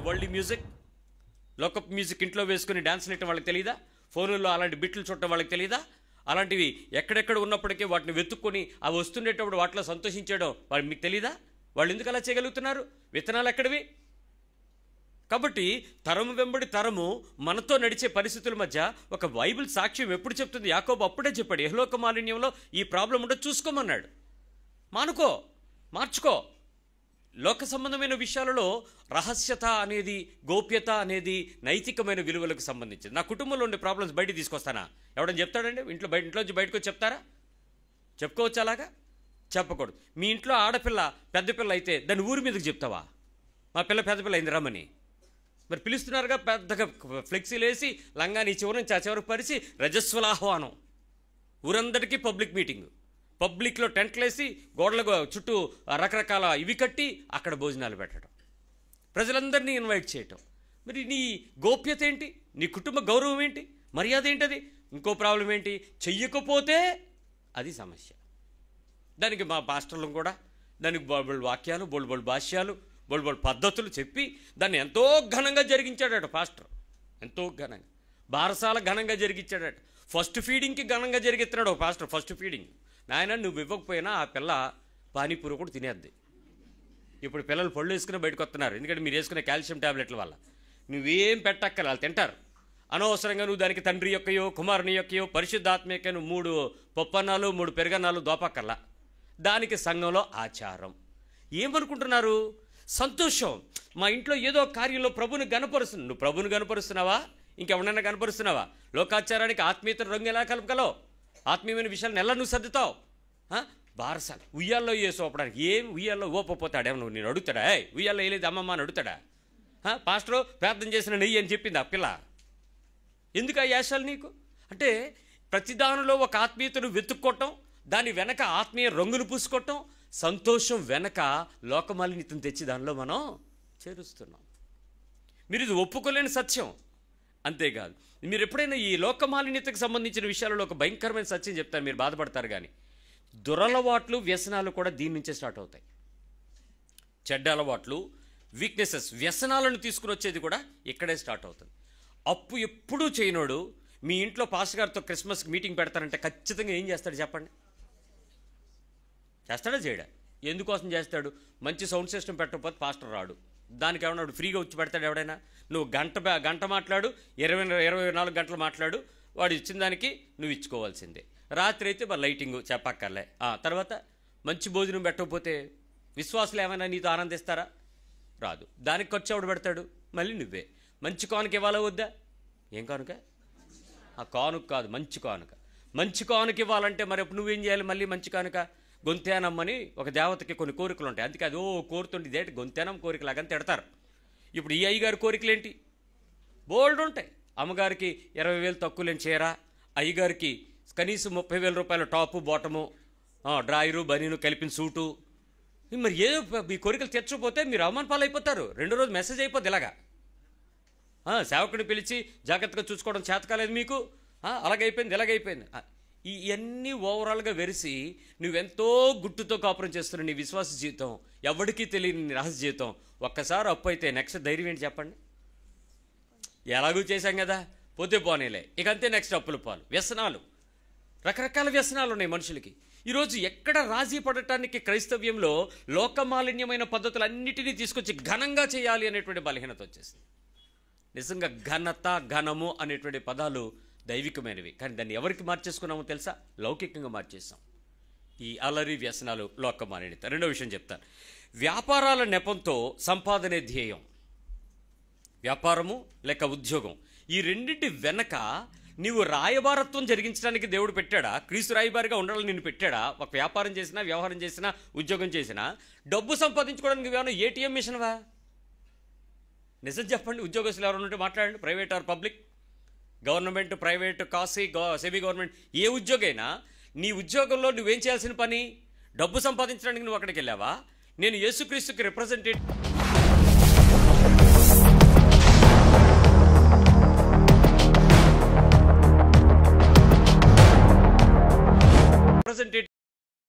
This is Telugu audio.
వరల్డ్ మ్యూజిక్, లోకప్ మ్యూజిక్ ఇంట్లో వేసుకుని డ్యాన్స్ నెట్టడం వాళ్ళకి తెలియదా? ఫోనుల్లో అలాంటి బిట్లు చుట్టడం వాళ్ళకి తెలియదా? అలాంటివి ఎక్కడెక్కడ ఉన్నప్పటికీ వాటిని వెతుక్కొని అవి వస్తుండేటప్పుడు వాటిలో సంతోషించడం వాళ్ళు మీకు తెలియదా? వాళ్ళు ఎందుకు అలా చేయగలుగుతున్నారు? విత్తనాలు ఎక్కడివి? కాబట్టి తరము వెంబడి తరము మనతో నడిచే పరిస్థితుల మధ్య ఒక బైబిల్ సాక్ష్యం ఎప్పుడు చెప్తుంది? యాకోబు అప్పుడే చెప్పాడు, యెహోలోక మాలిన్యంలో ఈ ప్రాబ్లం ఉండదు, చూసుకోమన్నాడు. మానుకో, మార్చుకో. లోక సంబంధమైన విషయాలలో రహస్యత అనేది, గోప్యత అనేది నైతికమైన విలువలకు సంబంధించింది. నా కుటుంబంలో ఉండే ప్రాబ్లమ్స్ బయటికి తీసుకొస్తానా? ఎవడని చెప్తాడండి? ఇంట్లోంచి బయటకు వచ్చి చెప్తారా? చెప్పుకోవచ్చు అలాగా? చెప్పకూడదు. మీ ఇంట్లో ఆడపిల్ల పెద్ద పిల్ల అయితే దాన్ని ఊరి మీదకి చెప్తావా? మా పిల్ల పెద్ద పిల్ల అయింది రమ్మని. మరి పిలుస్తున్నారుగా, పెద్దగా ఫ్లెక్సీలు వేసి లంగాని చివరి నుంచి ఆ చివరికి పరిచి రజస్వల ఆహ్వానం, ఊరందరికీ పబ్లిక్ మీటింగు, పబ్లిక్లో టెంట్లు వేసి గోడలకు చుట్టూ రకరకాల ఇవి కట్టి అక్కడ భోజనాలు పెట్టడం, ప్రజలందరినీ ఇన్వైట్ చేయటం. మరి నీ గోప్యత ఏంటి? నీ కుటుంబ గౌరవం ఏంటి? మర్యాద ఏంటది? ఇంకో ప్రాబ్లం ఏంటి? చెయ్యకపోతే అది సమస్య. దానికి మా పాస్టర్లు కూడా దానికి బోల్బోల్ వాక్యాలు, బోల్బోల్ భాష్యాలు, బోల్బోల్ పద్ధతులు చెప్పి దాన్ని ఎంతో ఘనంగా జరిగించాడట పాస్టర్. ఎంతో ఘనంగా, బారసాల ఘనంగా జరిగించాడట. ఫస్ట్ ఫీడింగ్కి ఘనంగా జరిగిస్తున్నాడు ఒక పాస్టర్. ఫస్ట్ ఫీడింగ్, నాయన నువ్వు ఇవ్వకపోయినా ఆ పిల్ల పానీపూరి కూడా తినేద్ది. ఇప్పుడు పిల్లలు పళ్ళు వేసుకుని బయటకు వస్తున్నారు, ఎందుకంటే మీరు వేసుకునే కాల్షియం ట్యాబ్లెట్ల వల్ల. నువ్వేం పెట్టక్కర్లే, వాళ్ళు తింటారు. అనవసరంగా నువ్వు దానికి తండ్రి యొక్కయో కుమారుని యొక్కయో పరిశుద్ధాత్మ యొక్కయో 3 పప్పన్నాలు 3 పెరుగన్నాలు దోపక్కర్లా. దానికి సంఘంలో ఆచారం. ఏమనుకుంటున్నారు? సంతోషం. మా ఇంట్లో ఏదో కార్యంలో ప్రభుని గనపరుస్తున్నావు. నువ్వు ప్రభుని గనపరుస్తున్నావా? ఇంకెవరన్నా కనపరుస్తున్నావా? లోకాచారానికి ఆత్మీయతను రంగు ఎలా కలపగలవు? ఆత్మీయమైన విషయాలను ఎలా నువ్వు సర్దుతావు? బారసాలు ఉయ్యాల్లో వేసి ఓపడానికి ఏం ఉయ్యాల్లో ఓపపోతాడా? నువ్వు నేను అడుగుతాడా? ఉయ్యాల్లో వేయలేదు అమ్మమ్మ అని అడుగుతాడా? పాస్టరు ప్రార్థన చేసిన నెయ్యి అని చెప్పింది ఆ పిల్ల. ఎందుకు ఆ యాశాలు నీకు? అంటే ప్రతిదానిలో ఒక ఆత్మీయతను వెతుక్కోవటం, దాని వెనక ఆత్మీయ రంగును పూసుకోవటం, సంతోషం వెనక లోకమాలిన్యతను తెచ్చి దానిలో మనం చేరుస్తున్నాం. మీరు ఇది ఒప్పుకోలేని సత్యం. అంతేకాదు, మీరు ఎప్పుడైనా ఈ లోకమాలిన్యతకు సంబంధించిన విషయాలలో ఒక భయంకరమైన సత్యం చెప్తారు, మీరు బాధపడతారు. కానీ దురలవాట్లు, వ్యసనాలు కూడా దీని నుంచే స్టార్ట్ అవుతాయి. చెడ్డ అలవాట్లు, వీక్నెసెస్, వ్యసనాలను తీసుకుని వచ్చేది కూడా ఇక్కడే స్టార్ట్ అవుతుంది. అప్పు ఎప్పుడూ చేయనోడు మీ ఇంట్లో పాస్టర్ గారితో క్రిస్మస్కి మీటింగ్ పెడతారంటే ఖచ్చితంగా ఏం చేస్తాడు చెప్పండి? చేస్తాడా చేయడా? ఎందుకోసం చేస్తాడు? మంచి సౌండ్ సిస్టమ్ పెట్టకపోతే పాస్టర్ రాడు. దానికి ఏమన్నా ఫ్రీగా వచ్చి పెడతాడు ఎవడైనా? నువ్వు గంట మాట్లాడు, 24 గంటలు మాట్లాడు, వాడు ఇచ్చిన దానికి నువ్వు ఇచ్చుకోవాల్సిందే. రాత్రి అయితే మరి లైటింగ్ చెప్పక్కర్లే. తర్వాత మంచి భోజనం పెట్టకపోతే విశ్వాసులు ఏమైనా నీతో ఆనందిస్తారా? రాదు. దానికి ఖర్చు ఎవడు పెడతాడు? మళ్ళీ నువ్వే. మంచి కానుక ఇవ్వాలా వద్దా? ఏం కానుక? ఆ కానుక కాదు, మంచి కానుక. మంచి కానుక ఇవ్వాలంటే మరి నువ్వేం చేయాలి? మళ్ళీ మంచి కానుక గొంతేనమ్మని ఒక దేవతకి కొన్ని కోరికలు ఉంటాయి. అందుకే అది కోరుతుంటే ఇదేంటి గొంతేనం కోరికలాగని తిడతారు. ఇప్పుడు ఈ అయ్యగారి కోరికలేంటి? బోల్డ్ ఉంటాయి. అమ్మగారికి 20,000 తక్కువ లేని చీర, అయ్యగారికి కనీసం 30,000 రూపాయల టాపు బాటము, డ్రాయరు బనీను కలిపిన సూటు. మరి ఏదో మీ కోరికలు తెచ్చకపోతే మీరు అవమాన పాలైపోతారు. 2 రోజు మెసేజ్ అయిపోద్ది ఇలాగా. సేవకుడిని పిలిచి జాగ్రత్తగా చూసుకోవడం చేతకాలేదు మీకు, అలాగైపోయింది ఇలాగైపోయింది. ఇవన్నీ ఓవరాల్గా వెరిసి నువ్వెంతో గుట్టుతో కాపురం చేస్తున్న నీ విశ్వాస జీవితం, ఎవరికీ తెలియని నీ రహస్య జీవితం ఒక్కసారి అప్పు అయితే నెక్స్ట్ ధైర్యం ఏంటి చెప్పండి? ఎలాగూ చేశాం కదా, పోతే పోనీలే, ఇక అంతే. నెక్స్ట్ అప్పుల పాలు, వ్యసనాలు, రకరకాల వ్యసనాలు ఉన్నాయి మనుషులకి. ఈరోజు ఎక్కడ రాజీ పడటానికి క్రైస్తవ్యంలో లోకమాలిన్యమైన పద్ధతులన్నిటినీ తీసుకొచ్చి ఘనంగా చేయాలి అనేటువంటి బలహీనత వచ్చేసింది. నిజంగా ఘనత, ఘనము అనేటువంటి పదాలు దైవికమైనవి, కానీ దాన్ని ఎవరికి మార్చేసుకున్నామో తెలుసా? లౌకికంగా మార్చేస్తాం. ఈ అలరి వ్యసనాలు, లోకమాలిన్యత. రెండో విషయం చెప్తాను. వ్యాపారాల నెపంతో సంపాదనే ధ్యేయం. వ్యాపారము లేక ఉద్యోగం, ఈ రెండింటి వెనక నీవు రాయబారత్వం జరిగించడానికి దేవుడు పెట్టాడా? క్రీస్తు రాయబారిగా ఉండాలని నిన్ను పెట్టాడా? ఒక వ్యాపారం చేసినా, వ్యవహారం చేసినా, ఉద్యోగం చేసినా డబ్బు సంపాదించుకోవడానికి ఏమైనా ఏటీఎం మిషన్వా? నిజం చెప్పండి. ఉద్యోగస్తులు ఎవరైనా ఉంటే మాట్లాడండి, private or public, government, private, semi government, ఏ ఉద్యోగైనా నీ ఉద్యోగంలో నువ్వేం చేయాల్సిన పని? డబ్బు సంపాదించడానికి నువ్వు అక్కడికి వెళ్ళావా? నేను యేసుక్రీస్తుకి రిప్రజెంటేటివ్